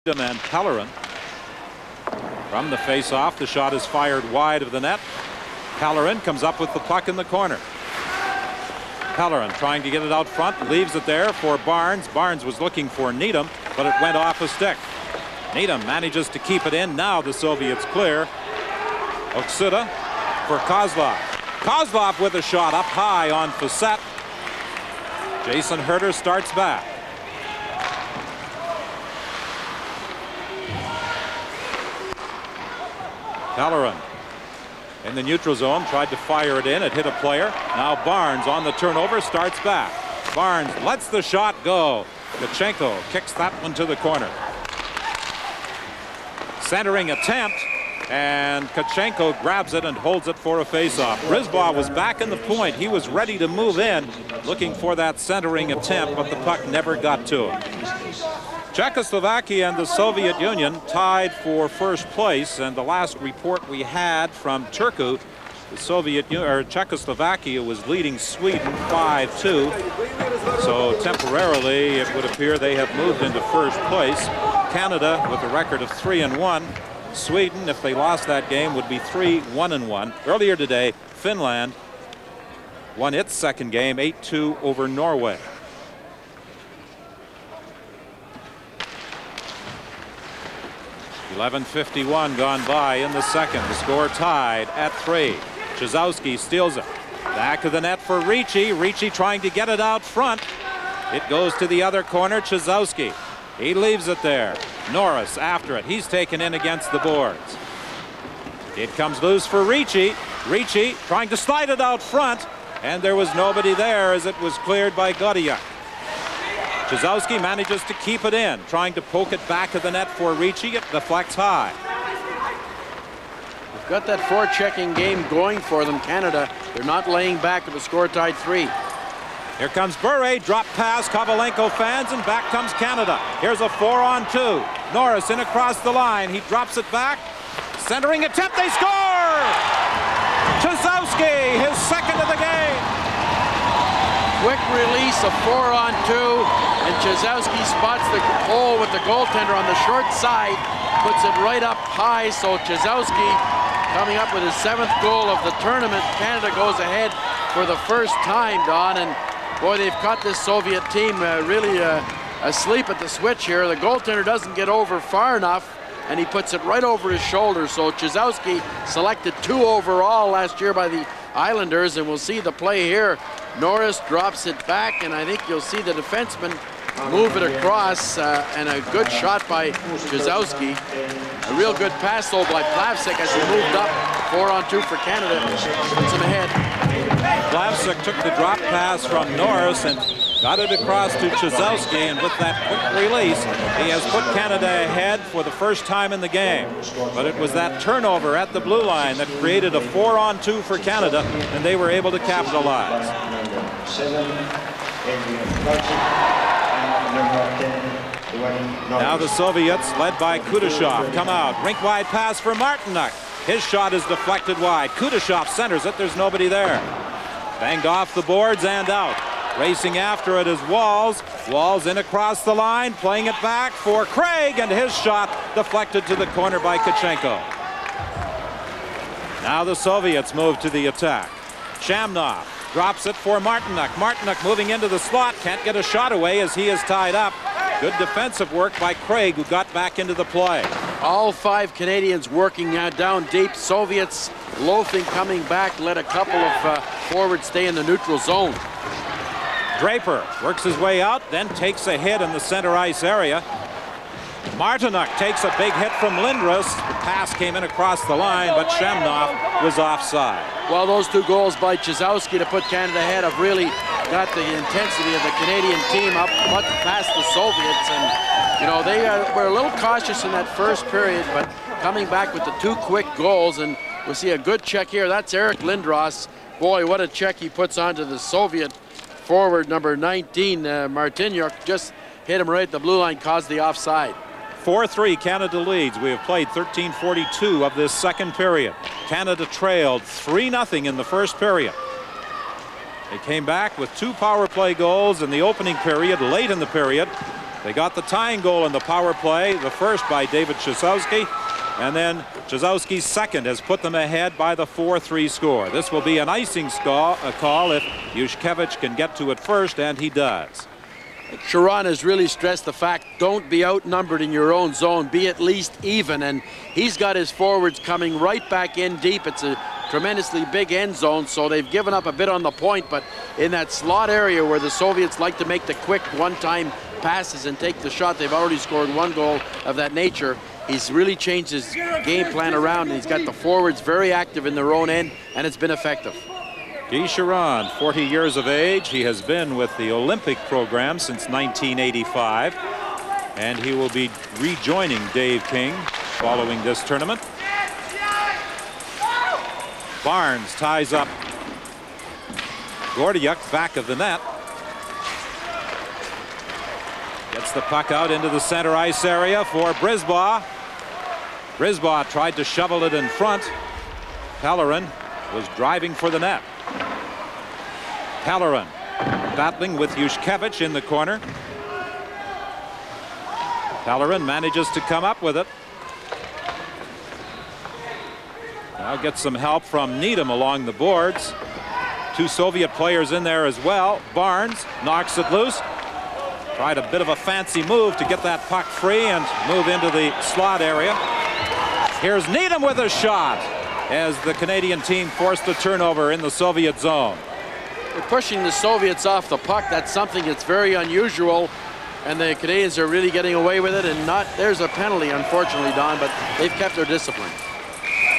and Pellerin. From the face-off, the shot is fired wide of the net. Pellerin comes up with the puck in the corner. Pellerin trying to get it out front, leaves it there for Barnes. Barnes was looking for Needham, but it went off a stick. Needham manages to keep it in. Now the Soviets clear. Oksuda for Kozlov. Kozlov with a shot up high on Facette. Jason Herter starts back. Pellerin in the neutral zone, tried to fire it in. It hit a player. Now Barnes on the turnover, starts back. Barnes lets the shot go. Kachenko kicks that one to the corner. Centering attempt, and Kachenko grabs it and holds it for a face-off. Brisbaugh was back in the point. He was ready to move in, looking for that centering attempt, but the puck never got to him. Czechoslovakia and the Soviet Union tied for first place, and the last report we had from Turku, the Czechoslovakia was leading Sweden 5-2. So temporarily it would appear they have moved into first place. Canada with a record of 3-1. Sweden, if they lost that game, would be 3-1-1. Earlier today, Finland won its second game 8-2 over Norway. .11:51 gone by in the second. The score tied at 3. Chizowski steals it. Back of the net for Ricci. Ricci trying to get it out front. It goes to the other corner. Chizowski. He leaves it there. Norris after it. He's taken in against the boards. It comes loose for Ricci. Ricci trying to slide it out front, and there was nobody there as it was cleared by Godiak. Chizowski manages to keep it in, trying to poke it back of the net for Ricci. It deflects high. They've got that forechecking game going for them, Canada. They're not laying back with the score tied 3. Here comes Bure, drop pass, Kovalenko fans, and back comes Canada. Here's a 4-on-2. Norris in across the line. He drops it back. Centering attempt, they score! Chizowski, his second of the game. Quick release, a 4-on-2, and Chizowski spots the hole with the goaltender on the short side, puts it right up high, so Chizowski coming up with his 7th goal of the tournament. Canada goes ahead for the first time, Don, and boy, they've caught this Soviet team really asleep at the switch here. The goaltender doesn't get over far enough, and he puts it right over his shoulder. So Chizowski selected 2 overall last year by the Islanders, and we'll see the play here. Norris drops it back, and I think you'll see the defenseman move it across, and a good shot by Chizowski. A real good pass, though, by Plavsic as he moved up. 4-on-2 for Canada. Puts him ahead. Plavsic took the drop pass from Norris and got it across to Chizowski, and with that quick release, he has put Canada ahead for the first time in the game. But it was that turnover at the blue line that created a 4-on-2 for Canada, and they were able to capitalize. Now the Soviets, led by Kudashov, come out. Rink-wide pass for Martinuk. His shot is deflected wide. Kudashov centers it. There's nobody there. Banged off the boards and out. Racing after it is Walls. Walls in across the line, playing it back for Craig, and his shot deflected to the corner by Kachenko. Now the Soviets move to the attack. Shamnov drops it for Martinuk. Martinuk moving into the slot, can't get a shot away as he is tied up. Good defensive work by Craig, who got back into the play. All 5 Canadians working now down deep. Soviets loafing, coming back, let a couple of forwards stay in the neutral zone. Draper works his way out, then takes a hit in the center ice area. Martinuk takes a big hit from Lindros. The pass came in across the line, but Shamnov was offside. Well, those 2 goals by Chizowski to put Canada ahead have really got the intensity of the Canadian team up much past the Soviets. And, you know, they were a little cautious in that first period, but coming back with the 2 quick goals, and we'll see a good check here. That's Eric Lindros. Boy, what a check he puts onto the Soviet forward, number 19, Martinyuk. Just hit him right at the blue line, caused the offside. 4-3, Canada leads. We have played 13:42 of this second period. Canada trailed 3-0 in the first period. They came back with 2 power play goals in the opening period, late in the period. They got the tying goal in the power play, the first by David Chizowski, and then Chizowski's second has put them ahead by the 4-3 score. This will be an icing call if Juszkiewicz can get to it first, and he does. Sharon has really stressed the fact, don't be outnumbered in your own zone, be at least even, and he's got his forwards coming right back in deep. It's a tremendously big end zone, so they've given up a bit on the point, but in that slot area where the Soviets like to make the quick one-time passes and take the shot, they've already scored one goal of that nature. He's really changed his game plan around, and he's got the forwards very active in their own end, and it's been effective. Guy Sharon, 40 years of age. He has been with the Olympic program since 1985, and he will be rejoining Dave King following this tournament. Barnes ties up Gordiuk back of the net. Gets the puck out into the center ice area for Brisbaugh. Brisbaugh tried to shovel it in front. Pellerin was driving for the net. Pellerin battling with Juszkiewicz in the corner. Pellerin manages to come up with it. Now gets some help from Needham along the boards. Two Soviet players in there as well. Barnes knocks it loose. Tried a bit of a fancy move to get that puck free and move into the slot area. Here's Needham with a shot as the Canadian team forced a turnover in the Soviet zone. They're pushing the Soviets off the puck. That's something that's very unusual, and the Canadians are really getting away with it. And there's a penalty, unfortunately, Don, but they've kept their discipline.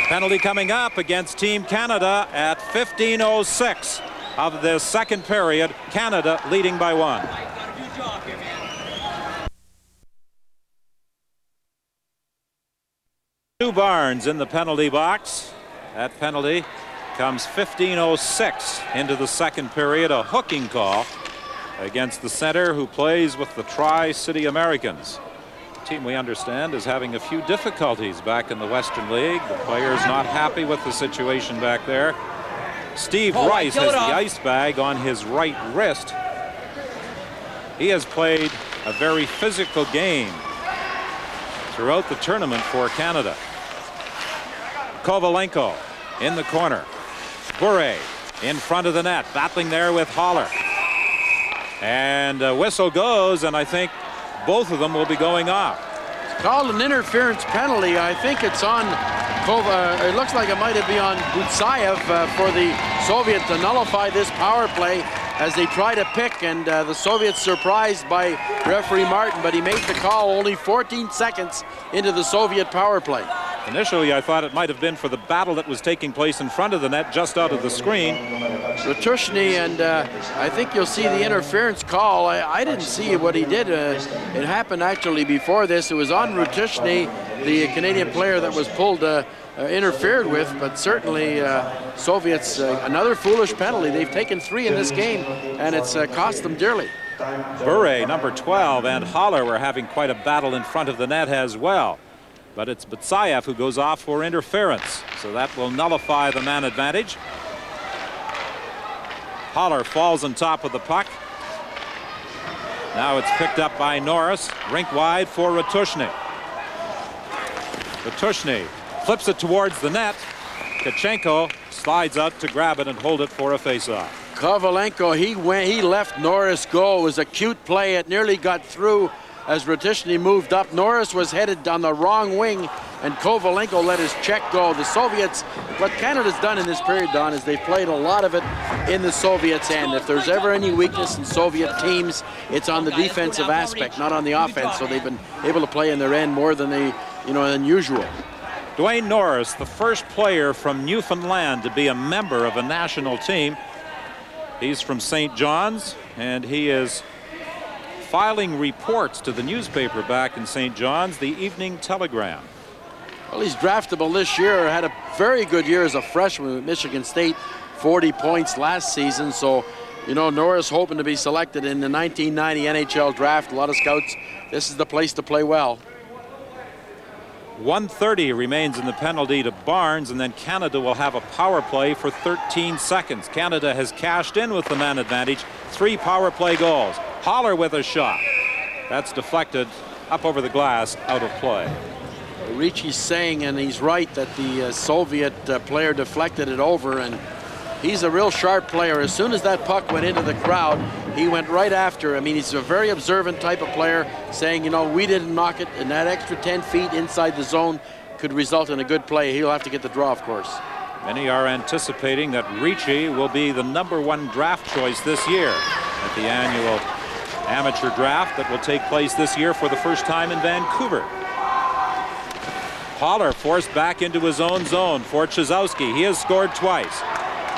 Penalty coming up against Team Canada at 15:06 of the second period. Canada leading by 1. Stu Barnes in the penalty box. That penalty comes 15:06 into the second period. A hooking call against the center who plays with the Tri-City Americans. The team, we understand, is having a few difficulties back in the Western League. The players not happy with the situation back there. Steve Rice has the ice bag on his right wrist. He has played a very physical game throughout the tournament for Canada. Kovalenko in the corner. Bure in front of the net, battling there with Haller. And a whistle goes, and I think both of them will be going off. It's called an interference penalty. I think it's on it looks like it might have been on Butsayev for the Soviet to nullify this power play as they try to pick, and the Soviets surprised by referee Martin, but he made the call only 14 seconds into the Soviet power play. Initially, I thought it might have been for the battle that was taking place in front of the net, just out of the screen. Ratushny, and I think you'll see the interference call. I didn't see what he did. It happened actually before this. It was on Ratushny, the Canadian player that was pulled, interfered with, but certainly Soviets, another foolish penalty. They've taken 3 in this game, and it's cost them dearly. Bure, number 12, and Haller were having quite a battle in front of the net as well. But it's Butsayev who goes off for interference, so that will nullify the man advantage. Haller falls on top of the puck. Now it's picked up by Norris, rink wide for Ratushny. Ratushny flips it towards the net. Kachenko slides out to grab it and hold it for a face-off. Kovalenko, he left Norris go. It was a cute play. It nearly got through as Ratushny moved up. Norris was headed on the wrong wing, and Kovalenko let his check go. The Soviets, what Canada's done in this period, Don, is they've played a lot of it in the Soviets' end. If there's ever any weakness in Soviet teams, it's on the defensive aspect, not on the offense. So they've been able to play in their end more than than usual. Dwayne Norris, the first player from Newfoundland to be a member of a national team. He's from St. John's, and he is filing reports to the newspaper back in St. John's, the Evening Telegram. Well, he's draftable this year. Had a very good year as a freshman with Michigan State, 40 points last season. So, Norris hoping to be selected in the 1990 NHL draft. A lot of scouts, this is the place to play well. 1:30 remains in the penalty to Barnes, and then Canada will have a power play for 13 seconds. Canada has cashed in with the man advantage. 3 power play goals. Haller with a shot. That's deflected up over the glass, out of play. Ricci's saying, and he's right, that the Soviet player deflected it over, and he's a real sharp player. As soon as that puck went into the crowd, he went right after. I mean, he's a very observant type of player, saying, you know, we didn't knock it, and that extra 10 feet inside the zone could result in a good play. He'll have to get the draw, of course. Many are anticipating that Ricci will be the #1 draft choice this year at the annual amateur draft that will take place this year for the first time in Vancouver. Haller forced back into his own zone for Chizowski. He has scored twice.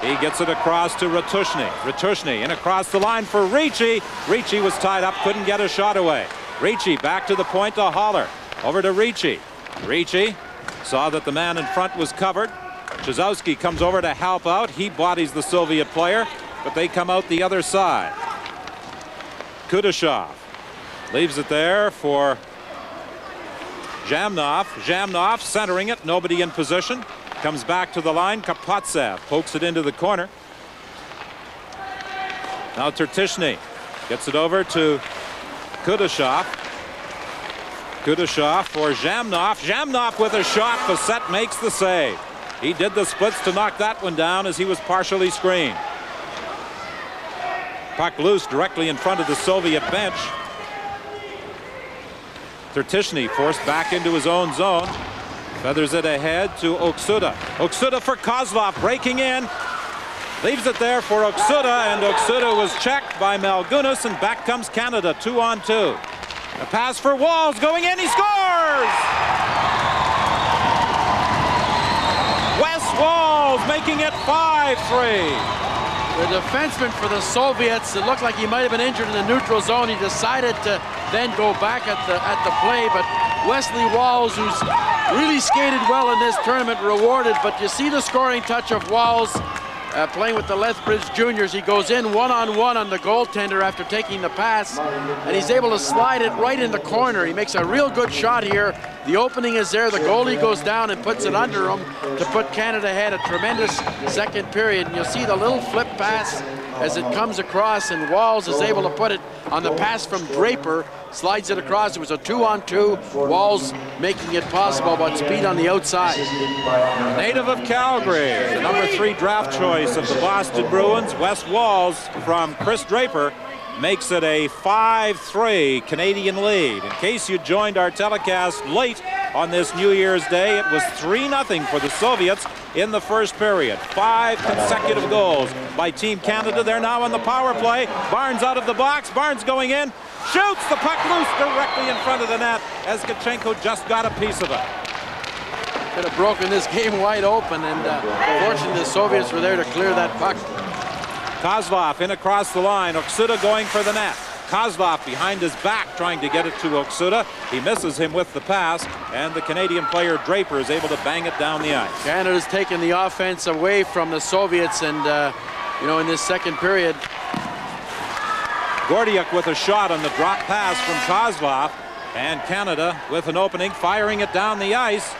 He gets it across to Ratushny. Ratushny and across the line for Ricci. Ricci was tied up, couldn't get a shot away. Ricci back to the point to Haller. Over to Ricci. Ricci saw that the man in front was covered. Chizowski comes over to help out. He bodies the Soviet player, but they come out the other side. Kudashov leaves it there for Zhamnov. Zhamnov centering it, nobody in position. Comes back to the line. Kapotsev pokes it into the corner. Now Tertishny gets it over to Kudashov. Kudashov for Zhamnov. Zhamnov with a shot. Facette makes the save. He did the splits to knock that one down as he was partially screened. Puck loose directly in front of the Soviet bench. Tertishny forced back into his own zone. Feathers it ahead to Oksuda. Oksuda for Kozlov, breaking in. Leaves it there for Oksuda, and Oksuda was checked by Malgunas, and back comes Canada, 2-on-2. A pass for Walls, going in, he scores! Wes Walls making it 5-3. The defenseman for the Soviets, it looked like he might have been injured in the neutral zone. He decided to then go back at the play, but Wesley Walls, who's really skated well in this tournament, rewarded. But you see the scoring touch of Walls playing with the Lethbridge Juniors. He goes in one-on-one on the goaltender after taking the pass, and he's able to slide it right in the corner. He makes a real good shot here. The opening is there. The goalie goes down and puts it under him to put Canada ahead. A tremendous second period. And you'll see the little flip pass as it comes across, and Walls is able to put it on the pass from Draper. Slides it across. It was a 2-on-2. Walls making it possible, but speed on the outside. Native of Calgary, the #3 draft choice of the Boston Bruins, Wes Walls from Chris Draper, makes it a 5-3 Canadian lead. In case you joined our telecast late on this New Year's Day, it was 3-0 for the Soviets in the first period. 5 consecutive goals by Team Canada. They're now on the power play. Barnes out of the box. Barnes going in. Shoots the puck loose directly in front of the net as Kachenko just got a piece of it. Could have broken this game wide open, and fortunately the Soviets were there to clear that puck. Kozlov in across the line. Oksuda going for the net. Kozlov behind his back trying to get it to Oksuda. He misses him with the pass, and the Canadian player Draper is able to bang it down the ice. Canada's taken the offense away from the Soviets, and you know, in this second period. Gordiuk with a shot on the drop pass from Kozlov, and Canada with an opening, firing it down the ice.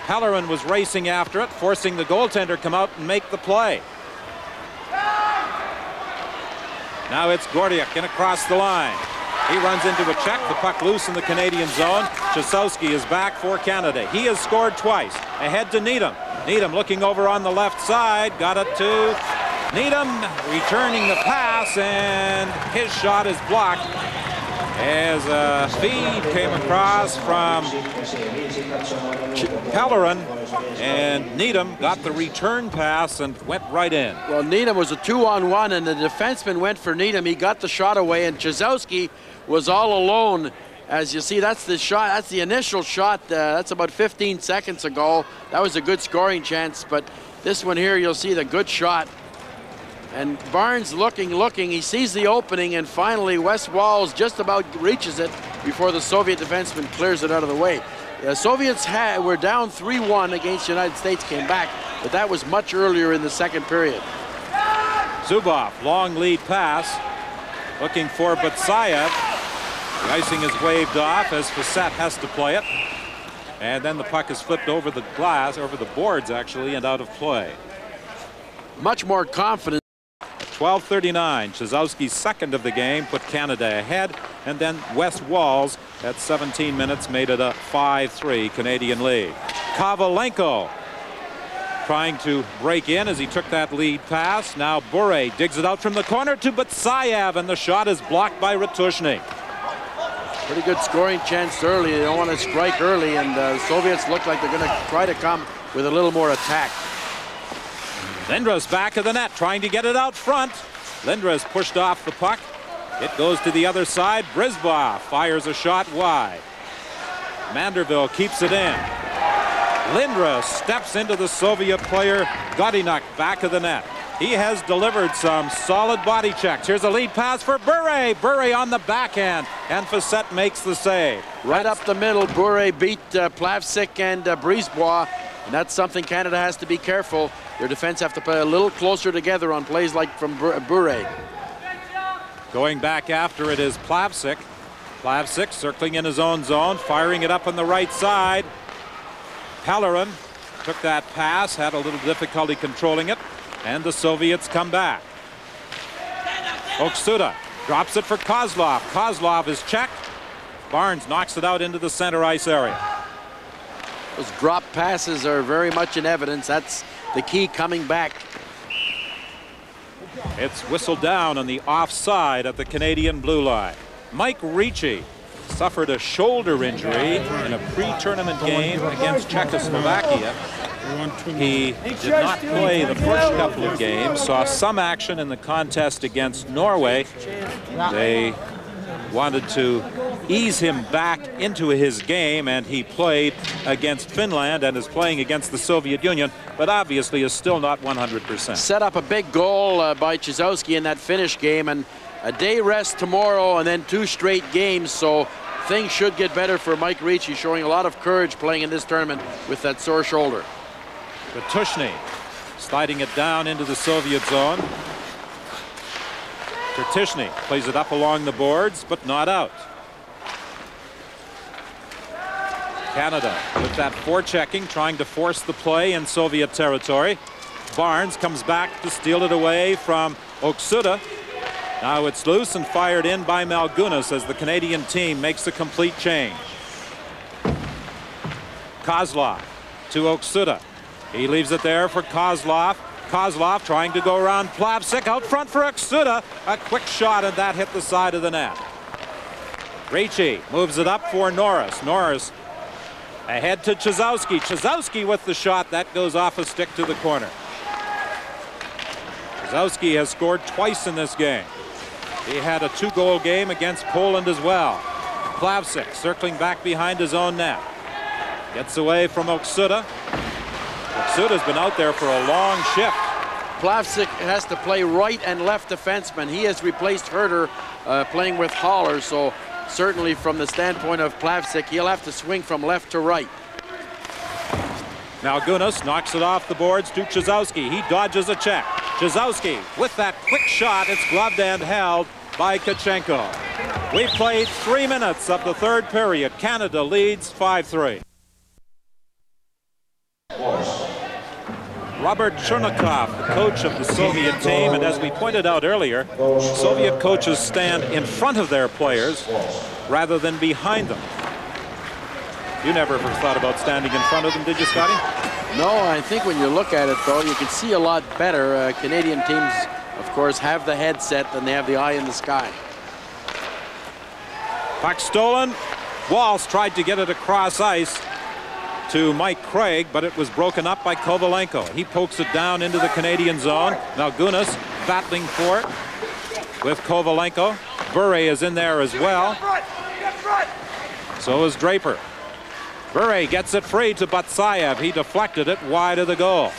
Pellerin was racing after it, forcing the goaltender to come out and make the play. Now it's Gordiuk in across the line. He runs into a check, the puck loose in the Canadian zone. Chasowski is back for Canada. He has scored twice. Ahead to Needham. Needham looking over on the left side, got it to Needham, returning the pass, and his shot is blocked as a feed came across from Pellerin, and Needham got the return pass and went right in. Well, Needham was a 2-on-1, and the defenseman went for Needham. He got the shot away, and Chizowski was all alone. As you see, that's the shot. That's the initial shot. That's about 15 seconds ago. That was a good scoring chance, but this one here, you'll see the good shot. And Barnes looking. He sees the opening, and finally Wes Walls just about reaches it before the Soviet defenseman clears it out of the way. The Soviets were down 3-1 against the United States, came back, but that was much earlier in the second period. Zubov, long lead pass, looking for Batsayev. The icing is waved off as Facette has to play it. And then the puck is flipped over the glass, over the boards actually, and out of play. Much more confident. 12:39, Chizowski's second of the game put Canada ahead. and then Wes Walz at 17 minutes made it a 5-3 Canadian lead. Kovalenko trying to break in as he took that lead pass. Now Bure digs it out from the corner to Batsayev, and the shot is blocked by Ratushny. Pretty good scoring chance early. They don't want to strike early, and the Soviets look like they're going to try to come with a little more attack. Lindra's back of the net, trying to get it out front. Lindra's pushed off the puck. It goes to the other side. Brisbois fires a shot wide. Manderville keeps it in. Lindra steps into the Soviet player. Godinuk back of the net. He has delivered some solid body checks. Here's a lead pass for Bure. Bure on the backhand, and Facette makes the save. Right up the middle, Bure beat Plavsic and Brisbois, and that's something Canada has to be careful. Their defense have to play a little closer together on plays like from Bure. Going back after it is Plavsic. Plavsic circling in his own zone, firing it up on the right side. Pellerin took that pass, had a little difficulty controlling it, and the Soviets come back. Oksuda drops it for Kozlov. Kozlov is checked. Barnes knocks it out into the center ice area. Those drop passes are very much in evidence. That's the key coming back. It's whistled down on the offside at the Canadian blue line. Mike Ricci suffered a shoulder injury in a pre-tournament game against Czechoslovakia. He did not play the first couple of games, saw some action in the contest against Norway. They wanted to ease him back into his game, and he played against Finland and is playing against the Soviet Union, but obviously is still not 100%. Set up a big goal by Chizowski in that Finnish game, and a day rest tomorrow and then 2 straight games, so things should get better for Mike Ricci, showing a lot of courage playing in this tournament with that sore shoulder. Ratushny sliding it down into the Soviet zone. Tertishny plays it up along the boards, but not out. Canada with that forechecking, trying to force the play in Soviet territory. Barnes comes back to steal it away from Oksuda. Now it's loose and fired in by Malgunas as the Canadian team makes a complete change. Kozlov to Oksuda. He leaves it there for Kozlov. Kozlov trying to go around Plavsic, out front for Oksuda. A quick shot, and that hit the side of the net. Ricci moves it up for Norris. Norris ahead to Chizowski. Chizowski with the shot. That goes off a stick to the corner. Chizowski has scored twice in this game. He had a 2-goal game against Poland as well. Plavsic circling back behind his own net. Gets away from Oksuda. Oksuda's been out there for a long shift. Plavsic has to play right and left defenseman. He has replaced Herter playing with Haller, so certainly from the standpoint of Plavsic, he'll have to swing from left to right. Now Gunas knocks it off the boards to Chizowski. He dodges a check. Chizowski with that quick shot. It's gloved and held by Kachenko. We've played 3 minutes of the third period. Canada leads 5-3. Robert Chernikov, the coach of the Soviet team, and as we pointed out earlier, Soviet coaches stand in front of their players rather than behind them. You never ever thought about standing in front of them, did you, Scotty? No, I think when you look at it, though, you can see a lot better. Canadian teams, of course, have the headset and they have the eye in the sky. Puck stolen. Walz tried to get it across ice to Mike Craig, but it was broken up by Kovalenko. He pokes it down into the Canadian zone. Now Gunas battling for it with Kovalenko. Bure is in there as well. So is Draper. Bure gets it free to Batsayev. He deflected it wide of the goal.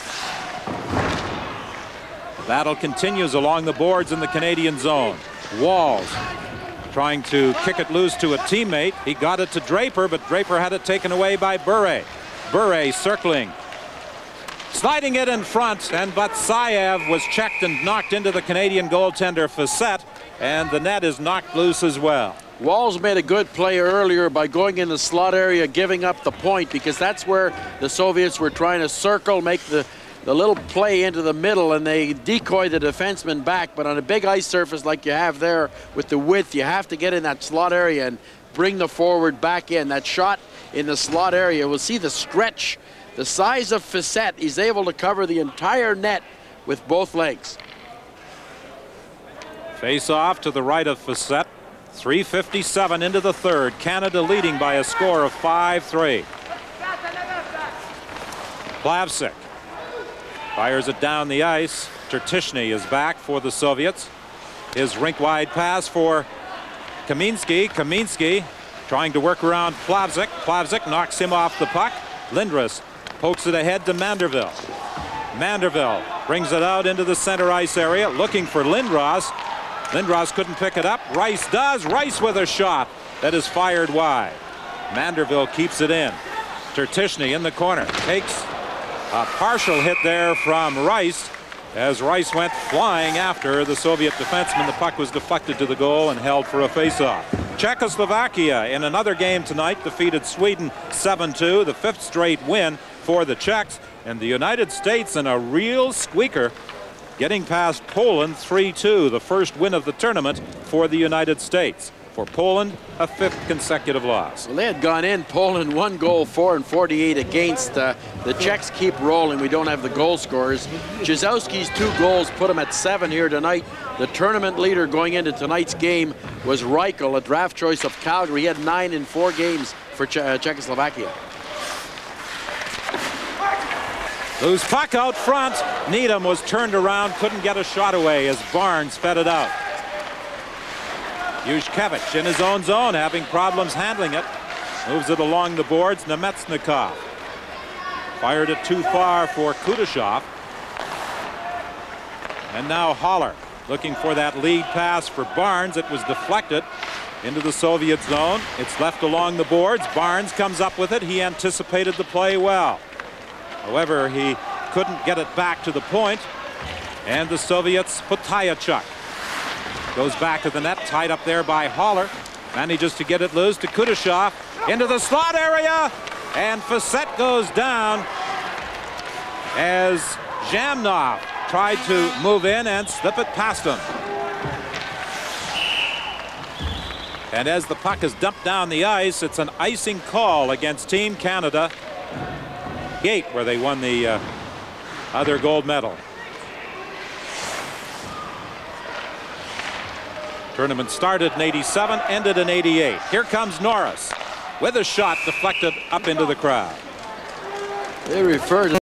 The battle continues along the boards in the Canadian zone. Walz trying to kick it loose to a teammate. He got it to Draper, but Draper had it taken away by Bure. Bure circling, sliding it in front, and Batsayev was checked and knocked into the Canadian goaltender Facette, and the net is knocked loose as well. Walz made a good play earlier by going in the slot area, giving up the point, because that's where the Soviets were trying to circle, make the the little play into the middle and they decoy the defenseman back. But on a big ice surface like you have there with the width, you have to get in that slot area and bring the forward back in. That shot in the slot area, we'll see the stretch. The size of Facette, he's able to cover the entire net with both legs. Face off to the right of Facette. 3:57 into the third. Canada leading by a score of 5-3. Plavsic fires it down the ice. Tertishny is back for the Soviets. His rink-wide pass for Kaminsky. Kaminsky trying to work around Plavsic. Plavsic knocks him off the puck. Lindros pokes it ahead to Manderville. Manderville brings it out into the center ice area, looking for Lindros. Lindros couldn't pick it up. Rice does. Rice with a shot that is fired wide. Manderville keeps it in. Tertishny in the corner takes a partial hit there from Rice as Rice went flying after the Soviet defenseman. The puck was deflected to the goal and held for a faceoff. Czechoslovakia in another game tonight defeated Sweden 7-2, the 5th straight win for the Czechs, and the United States in a real squeaker, getting past Poland 3-2, the first win of the tournament for the United States. For Poland, a 5th consecutive loss. Well, they had gone in Poland 1 goal for and 48 against. The Czechs keep rolling. We don't have the goal scorers. Jezowski's 2 goals put him at 7 here tonight. The tournament leader going into tonight's game was Reichel, a draft choice of Calgary. He had 9 in 4 games for Czechoslovakia. Loose puck out front. Needham was turned around, couldn't get a shot away as Barnes fed it out. Yushkevich in his own zone, having problems handling it. Moves it along the boards. Nemetsnikov fired it too far for Kutashov. And now Haller looking for that lead pass for Barnes. It was deflected into the Soviet zone. It's left along the boards. Barnes comes up with it. He anticipated the play well. However, he couldn't get it back to the point. And the Soviets, Potayachuk goes back to the net, tied up there by Haller. Manages to get it loose to Kutashov into the slot area, and Facette goes down as Zhamnov tried to move in and slip it past him. And as the puck is dumped down the ice, it's an icing call against Team Canada Gate, where they won the other gold medal. Tournament started in '87, ended in '88. Here comes Norris with a shot deflected up into the crowd. They refer to